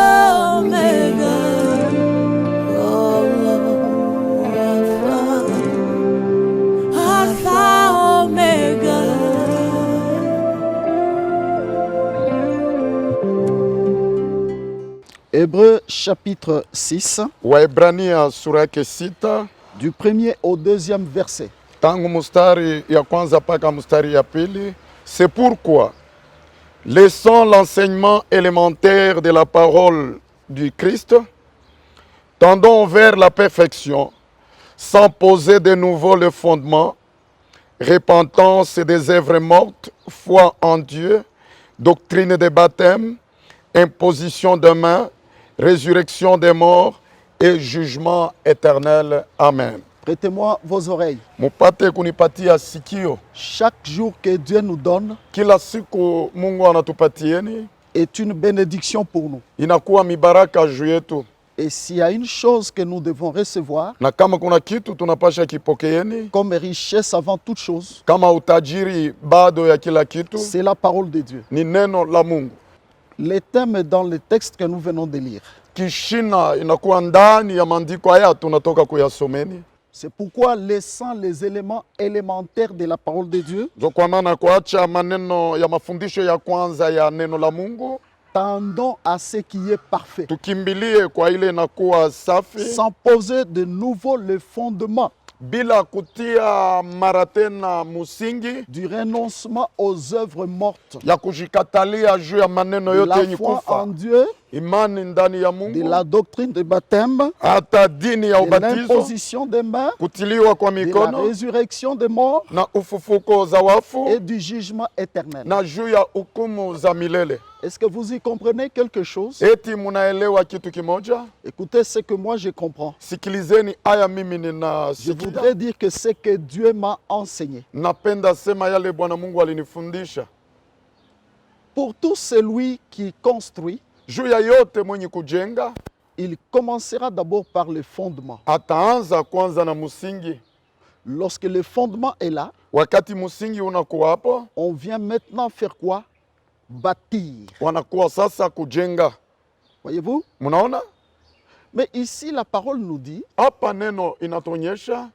Omega. Oh, Alpha, Omega. Hébreux chapitre 6, Waebrania sura yake 6 du premier au deuxième verset. tangu mustari ya kwanza mpaka mustari ya pili. C'est pourquoi, laissant l'enseignement élémentaire de la parole du Christ, tendons vers la perfection, sans poser de nouveau le fondement, repentance des œuvres mortes, foi en Dieu, doctrine des baptêmes, imposition de mains, résurrection des morts et jugement éternel. Amen. Prêtez-moi vos oreilles. Mupate kunipatia sikio. Chaque jour que Dieu nous donne Kila siku Mungu anatupatieni est une bénédiction pour nous. inakuwa mibaraka juu yetu, Et s'il y a une chose que nous devons recevoir na kama kuna kitu tunapasha kipokeeni comme richesse avant toute chose, kama utajiri bado ya kila kitu, c'est la parole de Dieu. ni neno la Mungu. Les thèmes dans le texte que nous venons de lire. Kishina inakuwa ndani ya maandiko haya tunatoka kuyasomeni. C'est pourquoi, laissant les éléments élémentaires de la parole de Dieu, Ndio kwa maana kuacha maneno ya mafundisho ya kwanza ya neno la Mungu, tendons à ce qui est parfait, tukimbilie kwa ile inakuwa safi, sans poser de nouveau le fondement bila kutia mara tena musingi du renoncement aux œuvres mortes, ya kujikatalia juu ya maneno de yote la yenye foi en kufa, Dieu, imani ndani ya de Mungu, la doctrine de baptême, hata dini ya de ubatizo, l'imposition des mains, kutiliwa kwa de la mikono résurrection des morts na ufufuko za wafu et du jugement éternel. na juu ya hukumu za milele. Est-ce que vous y comprenez quelque chose? Eti munaelewa kitu kimoja? Écoutez ce que moi je comprends. Sikilizeni aya, mimi Je ninasikia. voudrais dire que c'est que Dieu m'a enseigné. Napenda sema yale Bwana Mungu alinifundisha. Pour tout celui qui construit, Juu ya yote mwenye kujenga, il commencera d'abord par le fondement. ataanza kwanza na musingi. Lorsque le fondement est là, Wakati musingi unakuwa hapo, on vient maintenant faire quoi? Bâtir. wanakuwa sasa kujenga. Voyez-vous? Munaona? Mais ici, la parole nous dit Hapa neno inatuonyesha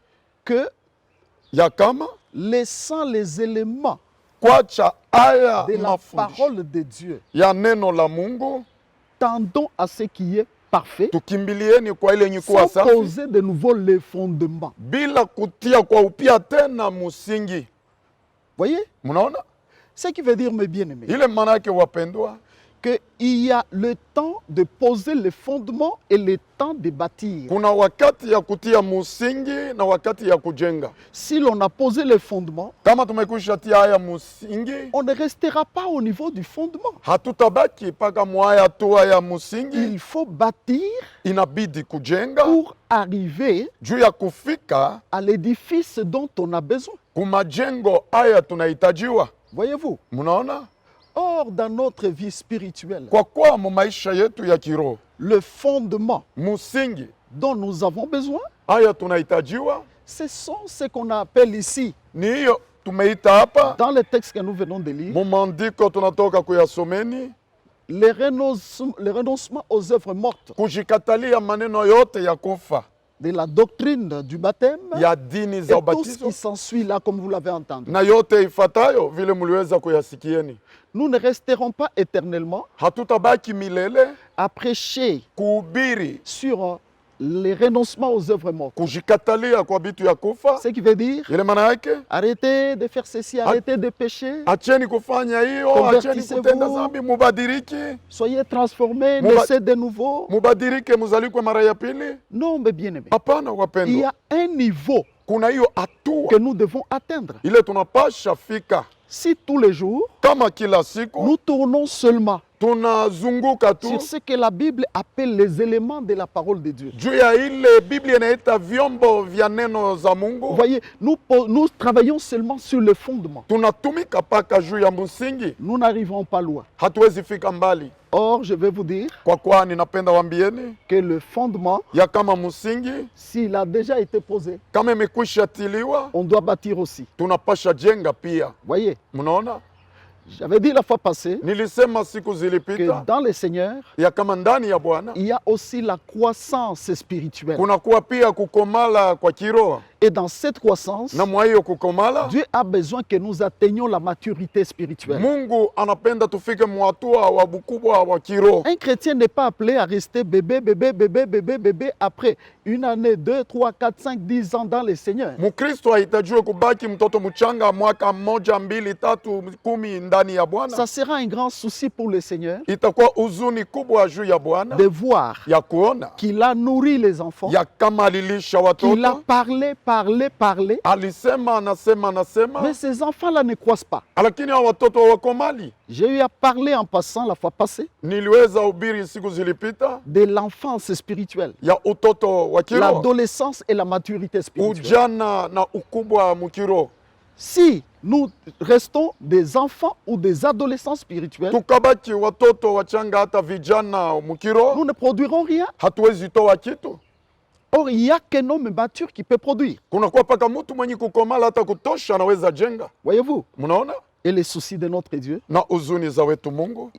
que ya kama laissant les éléments kwacha aya de la mafundisho parole de Dieu, ya neno la Mungu, tendons à ce qui est parfait, tukimbilieni kwa ile yenye kuwa sans safi, poser de nouveau les fondements. bila kutia kwa upya tena musingi. Voyez? Munaona? Ce qui veut dire, mes bien-aimés, Ile maana yake wapendwa, qu'il y a le temps de poser les fondements et le temps de bâtir. kuna wakati ya kutia musingi na wakati ya kujenga. Si l'on a posé les fondements, Kama tumekwisha tia haya musingi, on ne restera pas au niveau du fondement. hatutabaki paka mwaya tu haya musingi, Il faut bâtir inabidi kujenga pour arriver juu ya kufika à l'édifice dont on a besoin. kumajengo haya tunahitajiwa. Voyez-vous? Munaona? Or, dans notre vie spirituelle, Kwa kuwa mu maisha yetu ya kiroho, le fondement musingi dont nous avons besoin, haya tunahitajiwa, ce sont ce qu'on appelle ici, ni hiyo tumeita hapa dans le texte que nous venons de lire, mu maandiko tunatoka kuyasomeni, le renoncement aux œuvres mortes, kujikatalia maneno yote ya kufa de la doctrine du baptême, ya dini et za tout ce ubatizo qui s'ensuit là, comme vous l'avez entendu. na yote ifatayo vile mliweza kuyasikieni. Nous ne resterons pas éternellement Hatutabaki milele à prêcher kuhubiri sur le renoncement aux œuvres mortes. kujikatalia kwa bitu ya kufa. Ce qui veut dire, Ile maana yake arrêtez de faire ceci, arrêtez de pécher, acheni kufanya hiyo, acheni Convertissez-vous. kutenda dhambi, mubadiriki, soyez transformés, Muba- naissez de nouveau. mubadirike, muzalikwe mara ya pili. Non, mes bien-aimés, Hapana il y wapendwa, a un niveau kuna hiyo hatua que nous devons atteindre. ile tunapasha fika. Si tous les jours, Kama kila siku nous tournons seulement tunazunguka tu sur ce que la Bible appelle les éléments de la parole de Dieu. juu ya ile Biblia inaita vyombo vya neno za Vous Mungu, voyez, nous travaillons seulement sur le fondement. tunatumika paka juu ya msingi, Nous n'arriverons pas loin. hatuwezi fika mbali. Or, je vais vous dire Kwa kuwa ninapenda wambieni que le fondement, ya kama msingi s'il a déjà été posé, kama imekwisha tiliwa, on doit bâtir aussi. tunapasha jenga pia. Voyez, Mnaona, J'avais dit la fois passée nilisema siku que zilipita dans le Seigneur, ya kama ndani ya Bwana il y a aussi la croissance spirituelle. kunakuwa pia kukomala kwa kiroho, Et dans cette croissance, na mwa hiyo kukomala Dieu a besoin que nous atteignions la maturité spirituelle. Mungu anapenda tufike mwatua wa bukubwa wa kiroho. Un chrétien n'est pas appelé à rester bébé, bébé, bébé, bébé, bébé après une année, 2, 3, 4, 5, 10 ans dans le Seigneur. Mkristo hahitajiwe kubaki mtoto mchanga mwaka mmoja, mbili, tatu, 10 ndani ya Bwana. Ça sera un grand souci pour le Seigneur Itakuwa huzuni kubwa juu ya Bwana de voir ya kuona qu'il a nourri les enfants, ya kama alilisha qu'il a watoto, parlé, parlé, parlé, alisema anasema mais ces enfants-là ne croissent pas. lakini hao watoto hawakomali. J'ai eu à parler en passant la fois passée Niliweza hubiri siku zilipita de l'enfance spirituelle, ya utoto wa kiroho, l'adolescence et la maturité spirituelle. ujana na ukubwa mkiroho. Si nous restons des enfants ou des adolescents spirituels, Tukabaki watoto wachanga hata vijana mkiroho, nous ne produirons rien. hatuwezi toa kitu. Or, il n'y a qu'un homme mature qui peut produire. Kunakuwa paka mtu mwenye kukomala hata kutosha anaweza jenga. Voyez-vous? Mnaona? Et les soucis de notre Dieu, Na huzuni za wetu Mungu,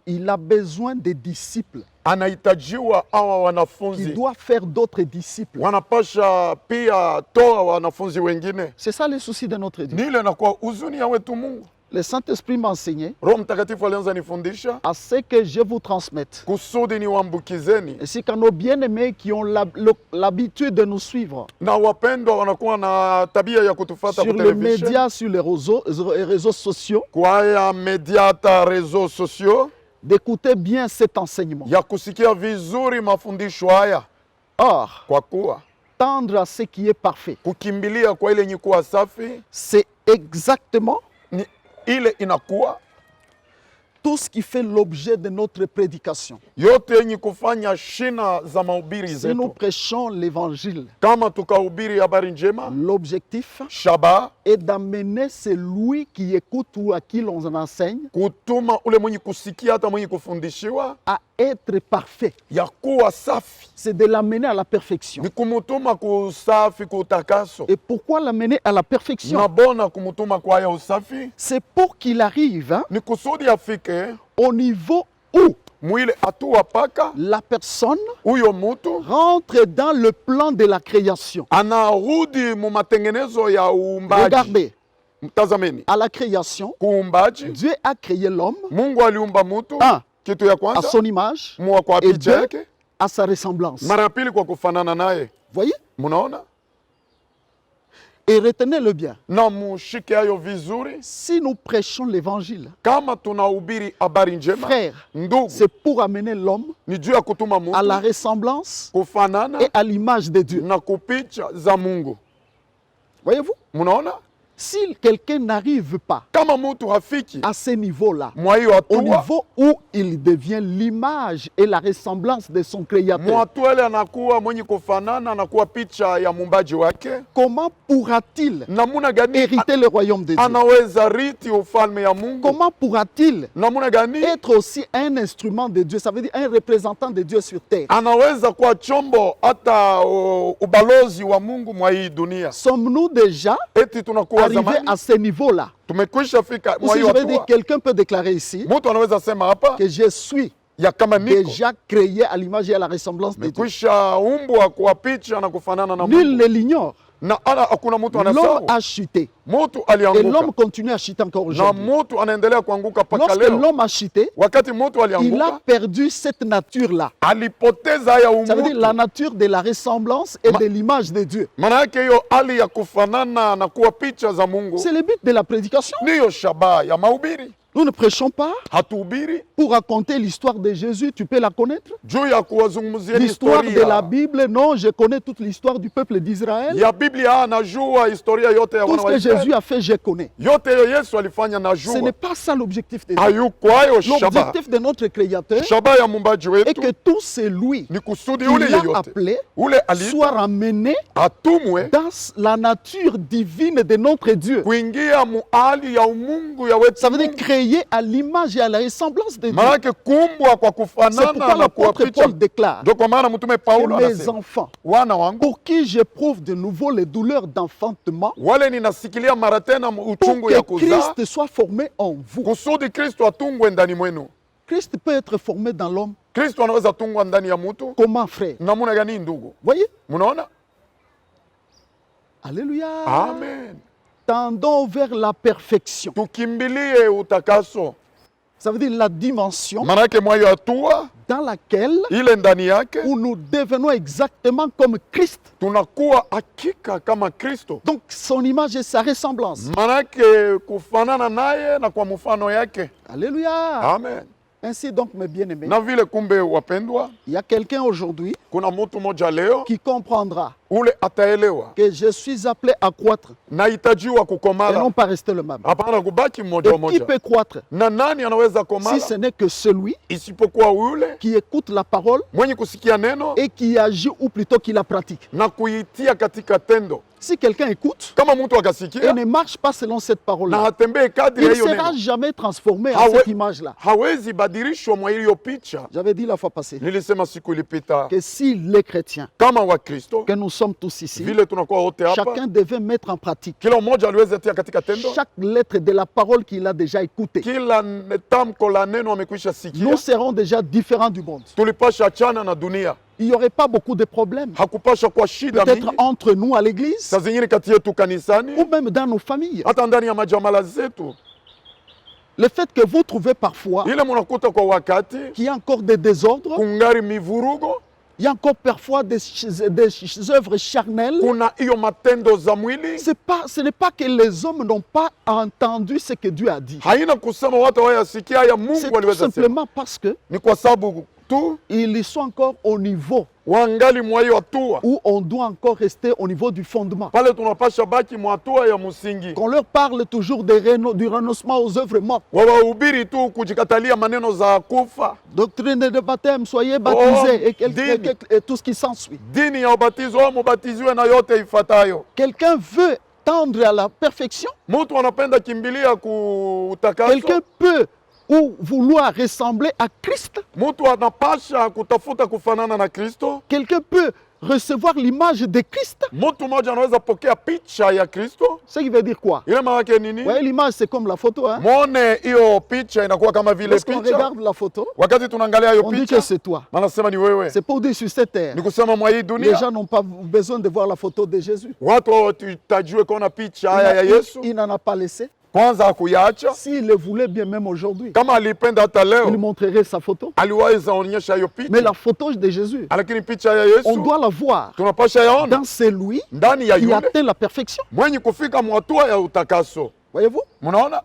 il a besoin des disciples. anahitajiwa hawa Il wanafunzi, doit faire d'autres disciples. wanapasha pia toa wanafunzi wengine. C'est ça le souci de notre Dieu. Ni ile inakuwa huzuni ya wetu Mungu. Le Saint-Esprit m'a enseigné Roho Mtakatifu alianza nifundisha à ce que je vous transmette. kusudi niwaambukizeni, Ainsi qu'à nos bien-aimés qui ont l'habitude de nous suivre na wapendwa wanakuwa na tabia ya kutufata sur kwa les television, médias, sur les réseaux sociaux, kwa haya media hata reseaux sociaux, d'écouter bien cet enseignement. ya kusikia vizuri mafundisho haya, Or, kwa kuwa tendre à ce qui est parfait, kukimbilia kwa ile yenye kuwa safi c'est exactement ni ile inakuwa tout ce qui fait l'objet de notre prédication. yote yenye kufanya shina za mahubiri Si nous zetu. prêchons l'évangile, Kama tukahubiri habari njema, l'objectif shaba est d'amener celui qui écoute ou à qui l'on enseigne kutuma ule mwenye kusikia hata mwenye kufundishiwa à être parfait. ya kuwa safi, C'est de l'amener à la perfection. ni kumutuma kusafi, kutakaso, Et pourquoi l'amener à la perfection? na bona kumutuma kwa haya usafi C'est pour qu'il arrive hein, ni kusudi afike au niveau où mwile hatua paka la personne huyo mutu rentre dans le plan de la création. anarudi mu matengenezo ya uumbaji. Regardez, Mtazameni, à la création, kuumbaji Dieu a créé l'homme Mungu aliumba mutu, Un, kitu ya à kwanza son image mua kwa et picha deux, yake, à sa ressemblance. mara ya pili kwa kufanana naye. Voyez? Munaona, Et retenez-le bien. na mushike hayo vizuri. Si nous prêchons l'évangile, Kama tunahubiri habari njema, frère, ndugu, c'est pour amener l'homme ni juu ya kutuma à la mutu ressemblance kufanana et à l'image de Dieu. na kupicha za Mungu. Voyez-vous? Munaona, Si quelqu'un n'arrive pas kama mutu hafiki à ce niveau-là, mwa hiyo au hatua, niveau où il devient l'image et la ressemblance de son Créateur, mwatwele anakuwa mwenye kufanana, anakuwa picha ya mumbaji wake, comment pourra-t-il namuna gani hériter le royaume de Dieu? anaweza riti ufalme ya Mungu? Comment pourra-t-il Namuna gani être aussi un instrument de Dieu, ça veut dire un représentant de Dieu sur terre? anaweza kuwa chombo hata ubalozi wa Mungu mwa hii dunia? Sommes-nous déjà Eti tunakuwa arrivés zamani à ce niveau-là? tumekwisha fika Ou mwa si hiyo je veux dire, hatua, quelqu'un peut déclarer ici mtu anaweza sema hapa que je suis ya kama niko déjà créé à l'image et à la ressemblance de Dieu. mekwisha umbwa kwa picha na kufanana na Nul Mungu, ne l'ignore. na ana hakuna mtu L'homme anasahau. a chuté. Mtu Et l'homme alianguka continue à chuter encore na aujourd'hui. mtu anaendelea kuanguka mpaka Lorsque leo. l'homme a chuté, Wakati mtu il a alianguka, perdu cette nature-là. alipoteza haya Ça veut dire la umutu. nature de la ressemblance et de l'image de Dieu. Maana yake hiyo hali ya kufanana na kuwa picha za Mungu C'est le but de la prédication. ndiyo shabaha ya mahubiri. Nous ne prêchons pas Hatuhubiri pour raconter l'histoire de Jésus, tu peux la connaître. juu ya kuwazungumzia L'histoire de la historia Bible, non, je connais toute l'histoire du peuple d'Israël. ya Biblia, anajua historia yote ya Tout wana ce wa que Israeli. Jésus a fait, je connais. Yote hiyo Yesu alifanya Ce najua. n'est pas ça l'objectif de Dieu. Hayuko hayo shabaha. L'objectif de notre Créateur Shabaha ya muumbaji est wetu que tout celui ni kusudi qu'il ule a yeyote appelé ule ali soit ramené atumwe dans la nature divine de notre Dieu. kuingia muhali ya umungu ya wetu Ça veut dire Mungu. créé créés à l'image et à la ressemblance de Dieu. Maanake kumbwa kwa C'est kufanana pourquoi na l'apôtre kuwapicha. Paul déclare Ndio kwa maana mtume que Paulo mes anasema, enfants, wana wangu pour qui j'éprouve de nouveau les douleurs d'enfantement, wale ninasikilia mara tena pour uchungu ya que kuzaa, Christ soit formé en vous. kusudi Kristo atungwe ndani mwenu. Christ peut être formé dans l'homme. Kristo anaweza tungwa ndani ya mtu. Comment, frère? Namuna gani ndugu? Voyez? Munaona? Alléluia. Amen. Tendons vers la perfection. Tukimbilie utakaso. Ça veut dire la dimension Manake mwayo hatua dans laquelle ile ndani yake où nous devenons exactement comme Christ. tunakuwa hakika kama Kristo. Donc son image et sa ressemblance. Manake kufanana naye na kwa mfano yake. Alléluia. Amen. Ainsi donc, mes bien-aimés, Na vile kumbe wapendwa, il y a quelqu'un aujourd'hui kuna mtu mmoja leo qui comprendra ule ataelewa que je suis appelé à croître nahitajiwa et kukomala, non pas rester le même. hapana kubaki mmoja Et qui mmoja. peut croître Na nani anaweza si komala ce n'est que celui isipokuwa yule qui écoute la parole mwenye kusikia neno et qui agit, ou plutôt qui la pratique. na kuitia katika tendo. Si quelqu'un écoute Kama mtu et akasikia ne marche pas selon cette na parole-là, hatembee kadri il ya ne hiyo sera neno, jamais transformé en Ah ouais. cette image-là. hawezi badilishwa mwa hiyo picha. J'avais dit la fois passée Nilisema siku ilipita que si les chrétiens, kama Wakristo que nous sommes tous ici, vile tunakuwa wote hapa, chacun devait mettre en pratique kila mmoja aliweza tia katika tendo chaque lettre de la parole qu'il a déjà écoutée. kila tamko la neno amekwisha sikia, Nous serons déjà différents du monde. tulipasha achana na dunia. Il n'y aurait pas beaucoup de problèmes. Hakupasha kwa shida Peut-être mingi, entre nous à l'église saa zingine kati yetu kanisani, ou même dans nos familles. hata ndani ya majamala zetu. Le fait que vous trouvez parfois Ile munakuta kwa wakati qu'il y a encore des désordres, kungari mivurugo, il y a encore parfois des œuvres charnelles. kuna hiyo matendo za mwili. Ce n'est pas que les hommes n'ont pas entendu ce que Dieu a dit. Haina kusema watu hawayasikia haya C'est Mungu tout aliweza sema, simplement parce que ni kwa sababu tu ils sont encore au niveau wangali mwa hiyo hatua. où on doit encore rester au niveau du fondement. Pale tunapasha baki mwa hatua ya msingi. Qu'on leur parle toujours du renoncement aux œuvres mortes. Wawahubiri tu kujikatalia maneno za kufa, Doctrine de baptême, soyez baptisés dini. et tout ce qui s'ensuit. dini ya ubatizo au mubatiziwe na yote ifatayo. Quelqu'un veut tendre à la perfection. Mtu anapenda kimbilia kutakaso, Quelqu'un peut ou vouloir ressembler à Christ. mtu anapasha kutafuta kufanana na Kristo. Quelqu'un peut recevoir l'image de Christ. Mtu mmoja anaweza pokea picha ya Kristo. Ce qui veut dire quoi? Ile maana yake nini? Vous voyez, l'image, c'est comme la photo. Hein? Mwone hiyo picha inakuwa kama vile Lorsqu'on picha. regarde la photo, Wakati tunaangalia hiyo on dit que picha, c'est toi. manasema ni wewe. C'est pour dire sur cette terre. Ni kusema mwa hii Les dunia gens n'ont pas besoin de voir la photo de Jésus. watu watajue kuona picha haya ya Yesu, Il n'en a pas laissé. kwanza hakuyaacha. S'il le voulait bien même aujourd'hui, Kama alipenda hata il leo montrerait sa photo. aliweza onyesha hiyo Mais picha, la photo de Jésus, lakini picha ya on Yesu doit la voir tunapasha yaona dans celui ndani ya qui yule atteint la perfection. mwenye kufika mwatua ya utakaso. Voyez-vous? Mnaona,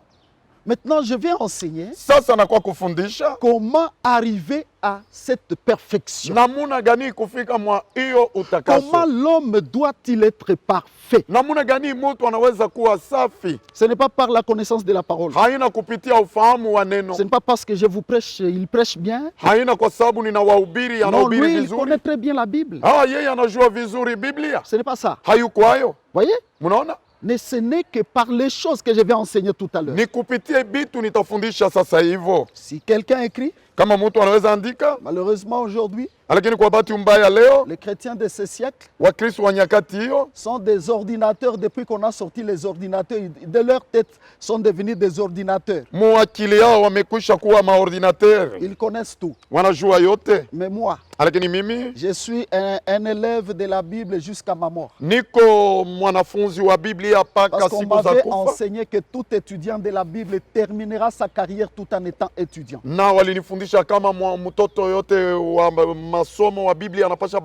Maintenant, je vais enseigner sasa nakuwa kufundisha comment arriver à cette perfection. namuna gani kufika mwa hiyo Comment utakaso, l'homme doit-il être parfait? namuna gani mtu anaweza kuwa safi. Ce n'est pas par la connaissance de la parole. Haina kupitia ufahamu wa neno, Ce n'est pas parce que je vous prêche, il prêche bien. haina kwa sababu ninawahubiri Non, anahubiri lui, il vizuri. connaît très bien la Bible. Yeye anajua vizuri Biblia, Ce n'est pas ça. hayuko hayo. Voyez? Mnaona, Mais ce n'est que par les choses que je vais enseigner tout à l'heure. ni kupitia bitu nitafundisha sasa hivyo. Si quelqu'un écrit, Kama mtu anaweza andika, malheureusement aujourd'hui, lakini kwa bahati mbaya leo les chrétiens de ce siècle Wakristo wa nyakati hiyo sont des ordinateurs. Depuis qu'on a sorti les ordinateurs, de leur tête sont devenus des ordinateurs. muakili yao wamekwisha kuwa maordinateur, Ils connaissent tout. wanajua yote. Mais moi, Lakini mimi je suis un élève de la Bible jusqu'à ma mort. niko mwanafunzi wa Biblia mpaka Parce qu'on siku za m'avait kufa, enseigné que tout étudiant de la Bible terminera sa carrière tout en étant étudiant. na walinifundisha kama mtoto yote wa masomo wa Biblia anapasha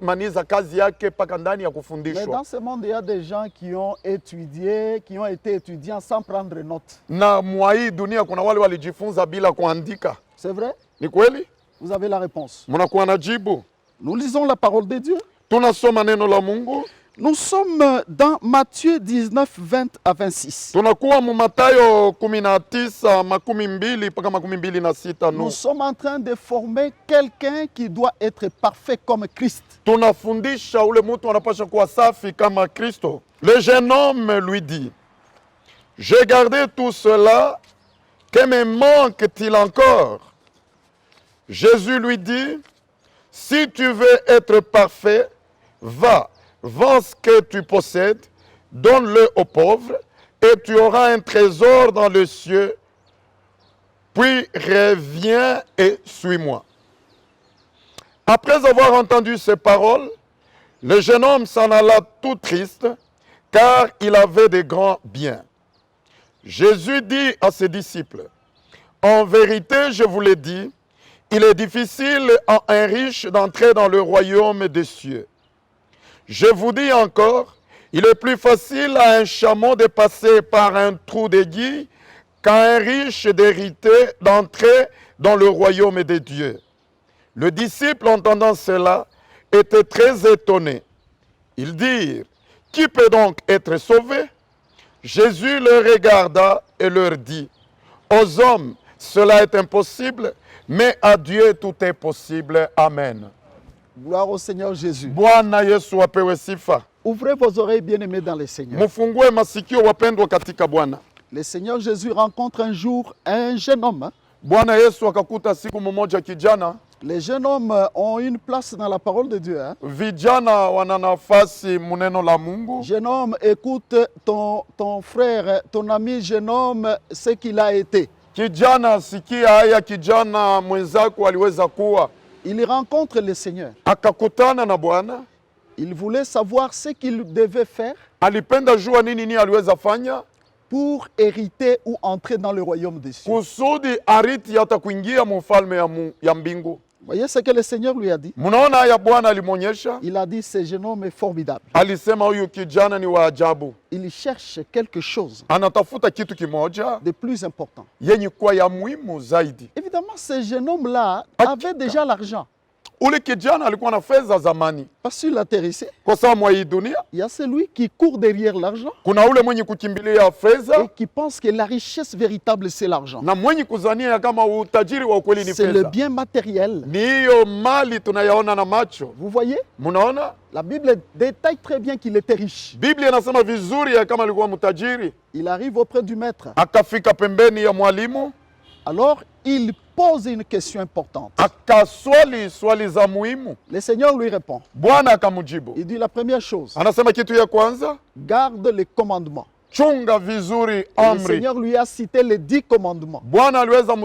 maliza kazi yake mpaka ndani ya Mais kufundishwa. dans ce monde, il y a des gens qui ont étudié, qui ont été étudiants sans prendre note. Na mwa hii dunia kuna wale walijifunza bila kuandika. C'est vrai? Ni kweli? Vous avez la réponse. Mnakuwa na jibu. Nous lisons la parole de Dieu. Tunasoma neno la Mungu, Nous sommes dans Matthieu 19, 20 à 26. tunakuwa mu Mathayo 19 12 mpaka 26. Nous sommes en train de former quelqu'un qui doit être parfait comme Christ. Tunafundisha ule mtu anapasha kuwa safi kama Kristo. Le jeune homme lui dit, j'ai gardé tout cela Que me manque-t-il encore? Jésus lui dit, si tu veux être parfait, va, vends ce que tu possèdes, donne-le aux pauvres, et tu auras un trésor dans le ciel. Puis reviens et suis-moi. Après avoir entendu ces paroles, le jeune homme s'en alla tout triste, car il avait de grands biens. Jésus dit à ses disciples, en vérité, je vous l'ai dit, il est difficile à un riche d'entrer dans le royaume des cieux. Je vous dis encore, il est plus facile à un chameau de passer par un trou d'aiguille qu'à un riche d'hériter d'entrer dans le royaume des dieux. Le disciple, entendant cela, était très étonné. Ils dirent, qui peut donc être sauvé? Jésus leur regarda et leur dit, aux hommes, cela est impossible, mais à Dieu tout est possible. Amen. Gloire au Seigneur Jésus. Bwana Yesu apewe sifa. Ouvrez vos oreilles bien-aimées dans le Seigneur. Mufungue masikio wapendwa katika Bwana. Le Seigneur Jésus rencontre un jour un jeune homme. Hein. Bwana Yesu akakuta siku mmoja kijana. Les jeunes hommes ont une place dans la parole de Dieu. Hein. Vijana wana nafasi muneno la Mungu. Jeune homme, écoute ton frère, ton ami jeune homme, ce qu'il a été. Kijana sikia haya kijana mwenzako aliweza kuwa. Il rencontre le Seigneur. Akakutana na Bwana. Il voulait savoir ce qu'il devait faire. Alipenda jua nini aliweza fanya pour hériter ou entrer dans le royaume des cieux. Kusudi ariti hata kuingia mufalme ya mbingu. Voyez ce que le Seigneur lui a dit. Munaona haya Bwana alimonyesha. Il a dit ce jeune homme est formidable. Alisema huyu kijana ni wa ajabu. Il cherche quelque chose. Anatafuta kitu kimoja de plus important. Yenye kuwa ya muhimu zaidi. Évidemment, ce jeune homme là avait déjà l'argent. Ule kijana alikuwa na fedha zamani. Parce qu'il atterrissait. Kwa sababu mwa hii dunia, il y a celui qui court derrière l'argent. Kuna ule mwenye kukimbilia fedha. Et qui pense que la richesse véritable c'est l'argent. Na mwenye kuzania kama utajiri wa ukweli ni fedha. C'est le bien matériel. Ni hiyo mali tunayaona na macho. Vous voyez? Munaona? La Bible détaille très bien qu'il était riche. Biblia inasema vizuri ya kama alikuwa mtajiri. Il arrive auprès du maître. Akafika pembeni ya mwalimu. Alors il pose une question importante. Akaswali swali za muhimu. Le Seigneur lui répond. Bwana akamujibu. Il dit la première chose. Anasema kitu ya kwanza, garde les commandements. Chunga vizuri amri. Le Seigneur lui a cité les 10 commandements. Bwana aliweza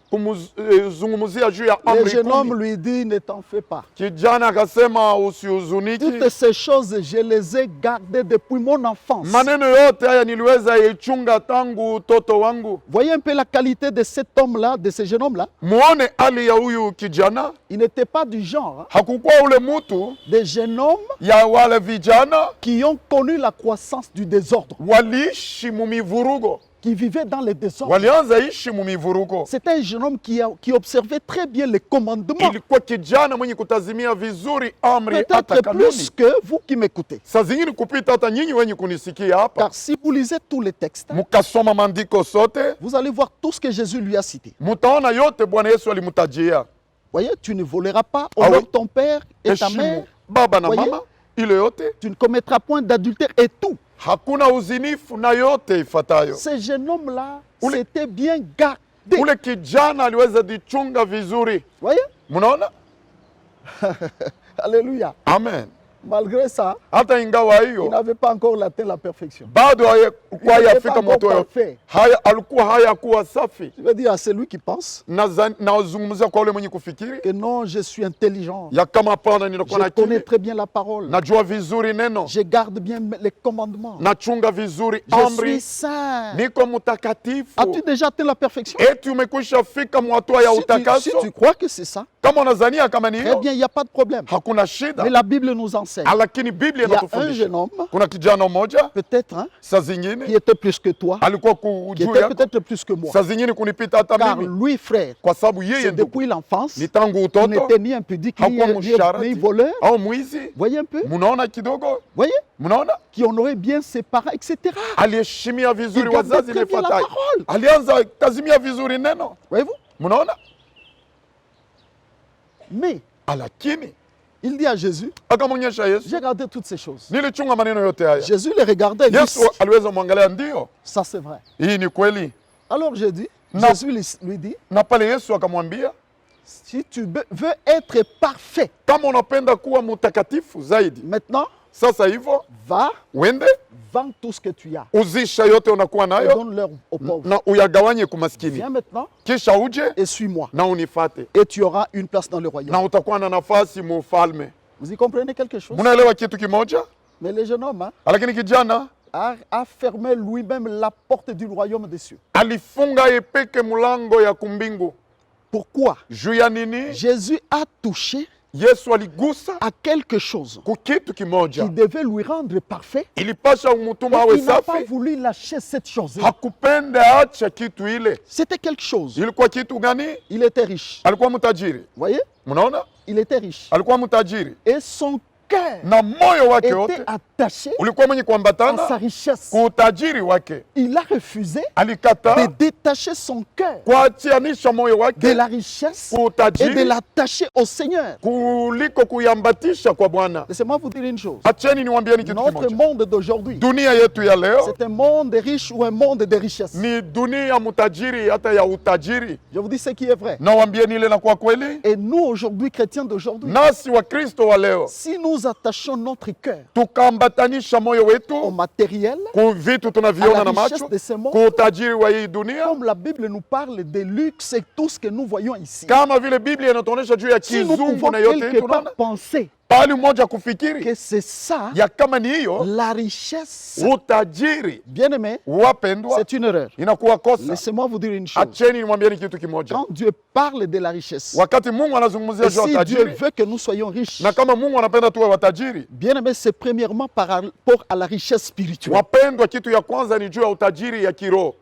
kumzungumzia juu ya amri 10. Le jeune homme lui dit ne t'en fais pas. Kijana akasema usihuzuniki. Toutes ces choses je les ai gardées depuis mon enfance. Maneno yote haya niliweza ichunga tangu utoto wangu. Voyez un peu la qualité de cet homme-là, de ce jeune homme-là. Muone hali ya huyu kijana. Il n'était pas du genre. Hakukuwa ule mutu. Des jeunes hommes. Ya wale vijana. Qui ont connu la croissance du désordre. Waliishi mumivurugo. Qui vivait dans le désordre. Walianza ishi mumivurugo. C'était un jeune homme qui observait très bien les commandements. Ilikuwa kijana mwenye kutazimia vizuri amri hata peut-être kanuni. plus que vous qui m'écoutez. Saa zingine kupita hata nyinyi wenye kunisikia hapa. Car si vous lisez tous les textes, mukasoma maandiko sote, vous allez voir tout ce que Jésus lui a cité. Mutaona yote Bwana Yesu alimutajia. Voyez, tu ne voleras pas, honore ton père et ta mère. Baba na mama, ile yote. Tu ne commettras point d'adultère et tout. Hakuna uzinifu na yote ifatayo. Ce jeune homme-là, c'était bien gardé. Ule kijana aliweza dichunga vizuri. Voyez? Munaona? Alléluia. Amen. Malgré ça, hata ingawa hiyo, il n'avait pas encore atteint la perfection. Bado kwa yafika moto haya, alikuwa hayakuwa safi. Je veux dire à celui qui pense nazungumzia kwa ule mwenye kufikiri que non, je suis intelligent. Ya kama hapana, ninakuwa na je connais très bien la parole. Najua vizuri neno. Je garde bien les commandements. Nachunga vizuri amri. Je suis saint. Niko mutakatifu. As-tu déjà atteint la perfection? Eti umekwisha fika mwatua ya utakaso? Si tu crois que c'est ça, kama unazania kama ni hiyo, très bien, il n'y a pas de problème. Hakuna shida. Mais la Bible nous enseigne. Lakini Biblia inatufundisha. Il y a un jeune homme, kuna kijana mmoja, peut-être, hein, saa zingine, qui était plus que toi, alikuwa qui était peut-être plus que moi. Saa zingine kunipita hata car mimi. lui, frère, kwa sababu yeye depuis l'enfance, ni tangu utoto, il n'était ni impudique, ni voleur. Au mwizi. Voyez un peu. Munaona kidogo. Voyez. Munaona. Qui honorait bien ses parents, etc. Aliheshimia vizuri wazazi na ifuatayo. Alianza kazimia vizuri neno. Voyez-vous. Munaona. Mais alakini il dit à Jésus, j'ai gardé toutes ces choses. Jésus les regardait et dit, ça c'est vrai. alors j'ai dit, Na- Jésus lui dit, Na pale Yesu akamwambia, si tu veux être parfait, kama unapenda kuwa mtakatifu zaidi, maintenant, sasa hivyo va, uende vends tout ce que tu as uzisha yote unakuwa et nayo donne-leur aux pauvres. na uyagawanye kumaskini, Viens maintenant kisha uje et suis-moi. na unifate, Et tu auras une place dans le na royaume. utakuwa na nafasi mufalme. Vous y comprenez quelque chose? Munaelewa kitu kimoja? Mais le jeune homme Lakini kijana a fermé lui-même la porte du royaume des cieux. alifunga yepeke mulango ya kumbingu. Pourquoi? Juu ya nini? Jésus a touché Yesu aligusa à quelque chose kukitu kimoja, qui devait lui rendre parfait. ilipasha umutuma Et awe il n'a pas safi. voulu lâcher cette chose. Hakupenda acha kitu ile. C'était quelque chose. Ilikuwa kitu gani? Il était riche. Alikuwa mtajiri. Vous voyez? Mnaona? Il était riche. Alikuwa mtajiri Et son cœur na moyo wake était wote attaché ulikuwa mwenye à sa kuambatana richesse. kuutajiri wake. Il a refusé Alikata de détacher son cœur kuachianisha moyo de wake la richesse et de kuutajiri l'attacher au Seigneur. kuliko kuyambatisha kwa Bwana. Laissez-moi vous dire une chose. Acheni niwaambieni kitu Notre kimoja. monde d'aujourd'hui, Dunia yetu ya leo c'est un monde riche ou un monde de richesse. ni dunia mtajiri hata ya utajiri. Je vous dis ce qui est vrai. Nawaambieni ile na kwa kweli, Et nous, aujourd'hui, chrétiens d'aujourd'hui, nasi wa Kristo wa leo si nous attachons notre cœur tukaambatanisha moyo au wetu matériel, ku vitu à tunaviona la na richesse macho, de ce monde, ku utajiri wa hii dunia, comme la Bible nous parle de luxe et tout ce que nous voyons ici. kama vile Biblia inatuonyesha juu ya Si nous kizungu pouvons na yote quelque part tunaona penser pahali mmoja kufikiri que c'est ça, ya kama ni hiyo la richesse, utajiri, bien aimé, wapendwa, c'est une erreur. inakuwa kosa. Laissez-moi vous dire une chose. Acheni nimwambieni kitu kimoja. Quand Dieu parle de la richesse, Wakati Mungu anazungumzia et juu ya si Dieu utajiri, veut que nous soyons riches, na kama Mungu anapenda tuwe watajiri, bien aimé, c'est premièrement par rapport à la richesse spirituelle. wapendwa, kitu ya kwanza ni juu ya utajiri ya kiroho.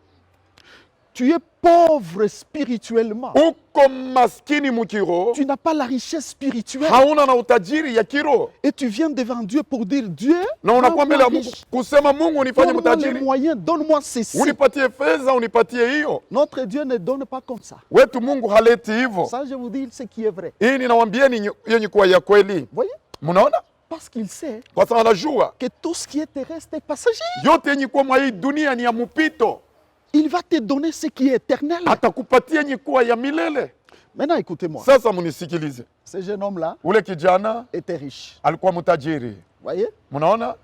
Tu es pauvre spirituellement. Uko maskini mukiroho, Tu n'as pas la richesse spirituelle. hauna na utajiri ya kiroho, Et tu viens devant Dieu pour dire, Dieu, na unakuwa mbele ya Mungu riche. kusema, Mungu unifanye Donne-moi les mtajiri, moyens, donne-moi ceci. unipatie fedha, unipatie hiyo. Notre Dieu ne donne pas comme ça. Wetu Mungu haleti hivyo. Ça, je vous dis ce qui est vrai. Hii ninawambieni yenye kuwa ya kweli. Voyez? Mnaona? Parce qu'il sait Kwa sababu anajua que tout ce qui est terrestre est passager. yote yenye kuwa mwa hii dunia ni ya mpito, Il va te donner ce qui est éternel. atakupatia yenye kuwa ya milele. Maintenant, écoutez-moi. Sasa munisikilize, Ce jeune homme-là ule kijana était riche. alikuwa mtajiri. Voyez? Mnaona?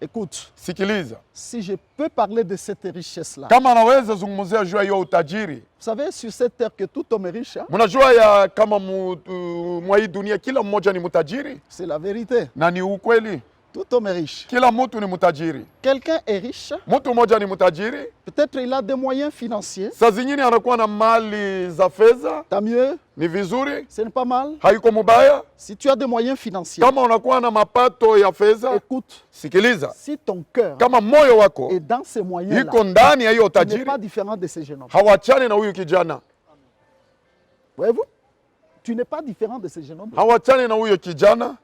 Écoute, Sikiliza, si je peux parler de cette richesse-là, kama anaweza zungumzia juu ya hiyo utajiri. vous savez, sur cette terre que tout homme est riche, hein, Mnajua ya kama mwa hii dunia kila mmoja ni mtajiri, c'est la vérité. na ni ukweli. Tout homme est riche. Kila mtu ni mtajiri. Quelqu'un est riche, Mtu mmoja ni mtajiri, peut-être il a des moyens financiers, saa zingine anakuwa na mali za fedha, tant mieux, ni vizuri, ce n'est pas mal. haiko mubaya. Si tu as des moyens financiers, Kama unakuwa na mapato ya fedha, écoute, sikiliza, si ton cœur kama moyo wako est dans ces moyens-là, iko ndani ya hiyo tu n'es utajiri, pas différent de ces jeunes hommes. hawachane na huyu kijana, Voyez-vous? Tu n'es pas différent de ces jeunes hommes. hawachane na huyo kijana.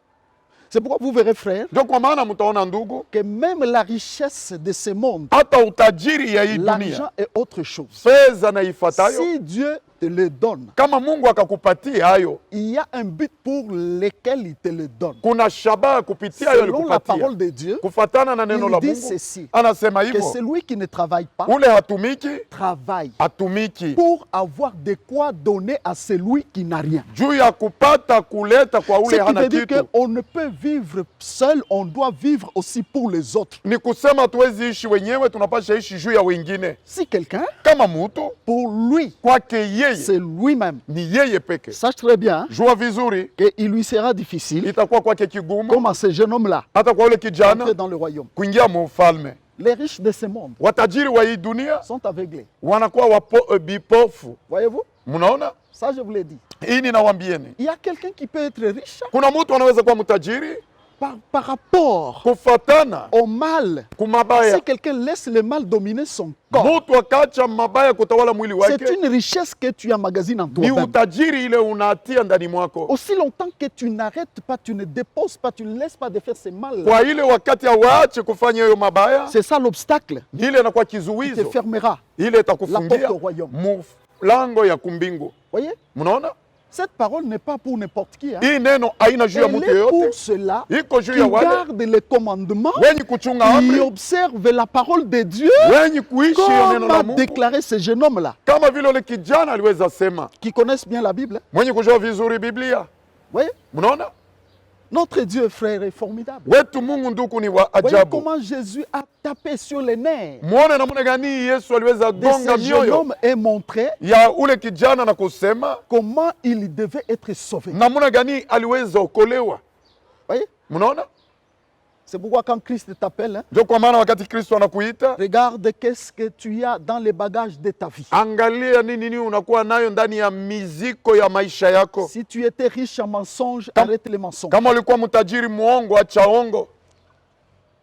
C'est pourquoi vous verrez, frère, Ndio kwa maana mtaona ndugu, que même la richesse de ce monde, hata utajiri ya hii l'argent dunia, est autre chose. fedha na ifatayo, Si Dieu te le donne, kama Mungu akakupatia hayo, il y a un but pour lequel il te le donne. kuna shabaha kupitia hayo Selon la alikupatia. parole de Dieu, Kufatana na neno il la dit Mungu ceci, anasema que hivyo, celui qui ne travaille pas ule hatumiki travaille hatumiki pour avoir de quoi donner à celui qui n'a rien. juu ya kupata kuleta kwa Ce ule qui hana veut dire kitu. qu'on ne peut vivre seul, on doit vivre aussi pour les autres. Ni kusema tuwezi ishi wenyewe, tunapasha ishi juu ya wengine. Si quelqu'un, Kama mtu pour lui, kwake yeye c'est lui-même, ni yeye peke, sache très bien jua vizuri, qu'il lui sera difficile, itakuwa kwake kigumu, comme à ce jeune homme-là, hata kwa ule kijana d'entrer dans le royaume. kuingia mufalme. Les riches de ce monde Watajiri wa hii dunia sont aveuglés. wanakuwa bipofu. Voyez-vous? Mnaona, Ça, je vous l'ai dit. hii ninawambieni, Il y a quelqu'un qui peut être riche kuna mtu anaweza kuwa mtajiri par rapport kufatana au mal. kumabaya. Si quelqu'un laisse le mal dominer son corps, Mtu akacha mabaya kutawala mwili c'est wake, une richesse que tu emmagasines en ni toi-même. utajiri ile unatia ndani mwako. Aussi longtemps que tu n'arrêtes pas, tu ne déposes pas, tu ne laisses pas de faire ce mal, Kwa ile wakati hawaache kufanya hiyo mabaya, c'est ça l'obstacle ni ile inakuwa qui te kizuizo, fermera. ile La itakufungia porte au royaume. mlango ya kumbingu. Voyez? Mnaona, Cette parole n'est pas pour n'importe qui. Hein. Hii neno haina juu ya Elle mtu est yeyote, pour cela iko juu qui ya wale garde les commandements, wenye kuchunga qui amri, observe la parole de Dieu, wenye kuishi hiyo neno comme la a Mungu, déclaré ce jeune homme-là, kama vile ule kijana aliweza sema, qui connaissent bien la Bible. Hein. mwenye kujua vizuri Biblia. Vous voyez, Mnaona notre Dieu, frère, est formidable. wetu Mungu nduku ni wa Vous voyez ajabu. comment Jésus a tapé sur les nerfs. Muone namna gani Yesu aliweza De gonga ce jeune mioyo homme et montré ya ule kijana na kusema comment il devait être sauvé. Vous namna gani aliweza okolewa. voyez, Mnaona, c'est pourquoi quand Christ t'appelle, hein, ndio kwa maana wakati Kristo anakuita, regarde qu'est-ce que tu as dans les bagages de ta vie. angalia nini unakuwa nayo ndani ya miziko ya maisha yako. Si tu étais riche en mensonges, arrête les mensonges. Kama ulikuwa mtajiri muongo, acha ongo.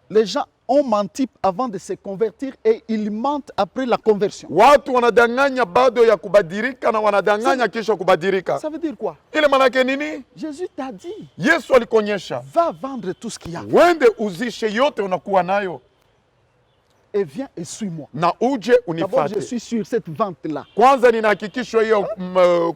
Les gens ont menti avant de se convertir et ils mentent après la conversion. Watu wanadanganya bado ya kubadilika na wanadanganya kisha kubadilika. Ça veut dire quoi? Ile manake nini? Jésus t'a dit, Yesu alikonyesha, va vendre tout ce qu'il y a wende uzishe yote unakuwa nayo et viens et suis-moi. na uje D'abord, je unifate. suis sur cette vente-là. Kwanza ninahakikishwa hiyo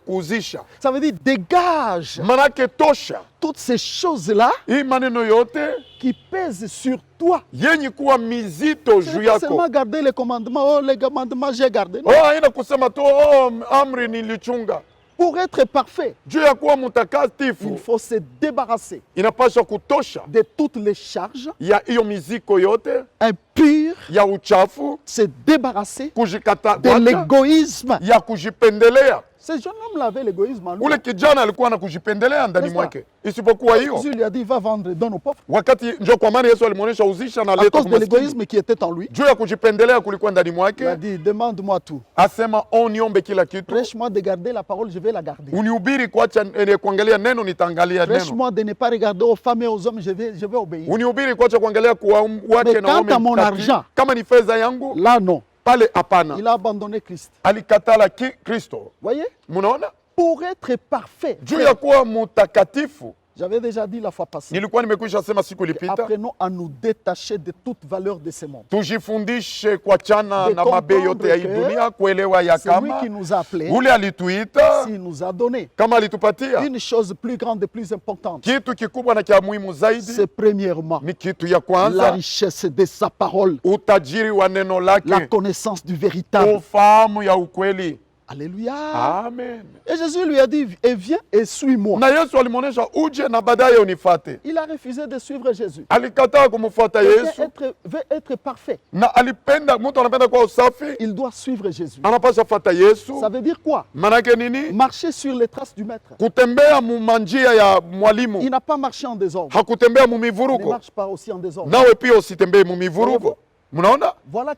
kuuzisha, Ça veut dire dégage manake tosha toutes ces choses-là hii maneno yote qui pèsent sur toi. yenye kuwa mizito C'est juu pas seulement yako. garder les commandements. Oh, les commandements, j'ai gardé. Non. Oh, haina kusema tu oh, amri nilichunga. Pour être parfait, Juu ya kuwa il mtakatifu faut se débarrasser inapaswa kutosha de toutes les charges ya hiyo miziko yote impures, ya uchafu, se débarrasser kujikata de l'égoïsme. ya kujipendelea. Ce jeune homme avait l'égoïsme en lui. Ule kijana alikuwa na kujipendelea ndani N'est-ce mwake, isipokuwa hiyo Jésus lui a dit, va vendre, donne aux pauvres. wakati ndio kwa maana Yesu alimuonesha uzisha na À leta cause de kwa maskini. l'égoïsme qui était en lui, Juu ya kujipendelea kulikuwa ndani il a mwake, dit, demande-moi tout. asema niombe kila kitu, Prêche-moi de garder la parole, je vais la garder. unihubiri kuacha kuangalia neno, nitaangalia neno, Prêche-moi de ne pas regarder aux femmes et aux hommes, je vais obéir. unihubiri kuacha kuangalia kwa wake Mais na quant à mon waume argent, kama ni fedha yangu Là, non. pale, hapana. Il a abandonné Christ. Alikatala Kristo. Voyez? Mnaona, Pour être parfait, juu ya kuwa mtakatifu, j'avais déjà dit la fois passée, nilikuwa nimekwisha sema siku ilipita, apprenons à nous détacher de toute valeur de ce monde. tujifundishe kuachana De na mabe yote ya hii comprendre dunia, kuelewa ya C'est lui kama qui nous a appelés, ule alituita, s'il nous a donné kama alitupatia une chose plus grande et plus importante. kitu kikubwa na cha muhimu zaidi, C'est premièrement ni kitu ya la kwanza, richesse de sa parole, utajiri wa neno la lake, connaissance du véritable. ufahamu ya ukweli. Alléluia. Amen. Et Jésus lui a dit, et viens et suis-moi. Na Yesu alimuonesha uje na baadaye unifate. Il a refusé de suivre Jésus. Alikataa kumfuata Il Yesu veut être parfait. na alipenda, mtu anapenda kuwa usafi Il doit suivre Jésus. anapaswa fata Yesu. Ça veut dire quoi? Manake nini? Marcher sur les traces du maître. Kutembea mumanjia ya Il mwalimu, n'a pas marché en désordre. hakutembea Il ne mumivuruko. marche pas aussi en désordre. Nawe pia usitembee mumivuruko. Mnaona, Voilà,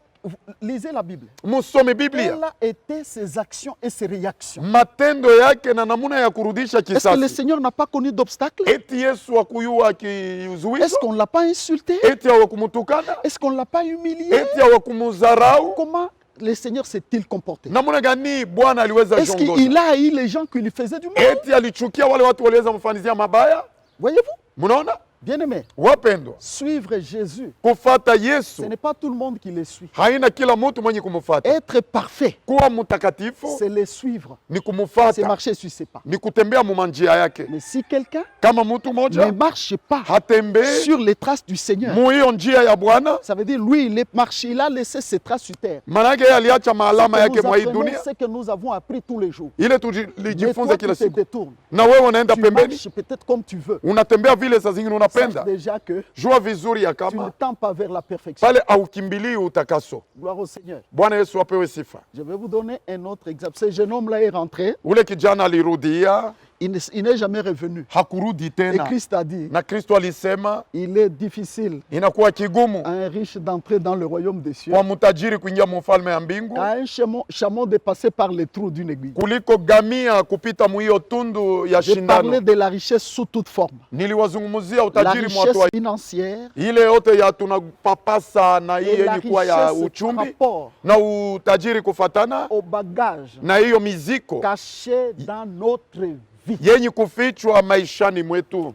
lisez la Bible. musome Biblia, Quelles ont été ses actions et ses réactions? matendo yake na namuna ya kurudisha Est-ce que le kisasi. Seigneur n'a pas connu d'obstacles? Eti Yesu akuyua Est-ce kizuizo, qu'on ne l'a pas insulté? eti hawakumutukana, Est-ce qu'on ne l'a pas humilié? eti hawakumudharau. Comment le Seigneur s'est-il comporté? Namuna gani Bwana aliweza Est-ce qu'il jongoza? a haï les gens qui lui faisaient du mal? Eti alichukia wale watu waliweza mfanizia mabaya. Voyez-vous? Mnaona, Bien-aimés, wapendwa, suivre Jésus, kufata ce Yesu n'est pas tout le monde qui le suit. haina kila mtu mwenye kumufata. Être parfait, Kuwa mtakatifu c'est le suivre. ni C'est kumufata, marcher sur ses pas. ni kutembea mumanjia yake. Mais si quelqu'un Kama mtu ne moja marche pas hatembee sur les traces du Seigneur, muhiyo njia ya Bwana, ça veut dire lui, il est marché, il a laissé ses traces sur terre. manake yeye aliacha Ce maalama que yake nous mwa hii apprenons, dunia, c'est que nous avons appris tous les jours. ile Mais tulijifunza toi, kila tu te siku. détournes. Na wewe unaenda Tu pembeni, marches peut-être comme tu veux. unatembea vile saa zingine Sache unapenda. déjà que Jua vizuri ya tu ne kama tends pas vers la perfection. pale aukimbilii utakaso. Gloire au Seigneur. Bwana Yesu apewe sifa. Je vais vous donner un autre exemple. Ce jeune homme-là est rentré, Ule kijana alirudia, il n'est jamais revenu. hakurudi Et tena, Christ a dit, na Kristo alisema il est difficile inakuwa kigumu à un riche d'entrer dans le royaume des cieux, kwa mtajiri kuingia mufalme ya mbingu à un chameau de passer par les trous d'une aiguille. kuliko gamia kupita muhiyo tundu ya J'ai parlé shindano. de la richesse sous toute forme. Niliwazungumzia La utajiri richesse mwatu financière ile yote ya tunapapasa na hii et la yenye kuwa ya richesse par uchumbi rapport na utajiri kufatana au bagage na hiyo miziko caché dans notre vie. yenye kufichwa maishani mwetu.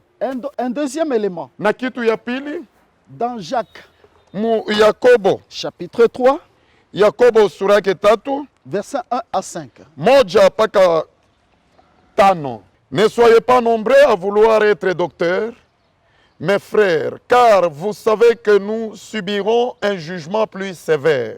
Un deuxième élément, Na kitu ya pili dans Jacques, mu Yakobo, chapitre 3, Yakobo sura yake 3 versets 1 à 5. moja mpaka 5. Ne soyez pas nombreux à vouloir être docteurs, mes frères, car vous savez que nous subirons un jugement plus sévère.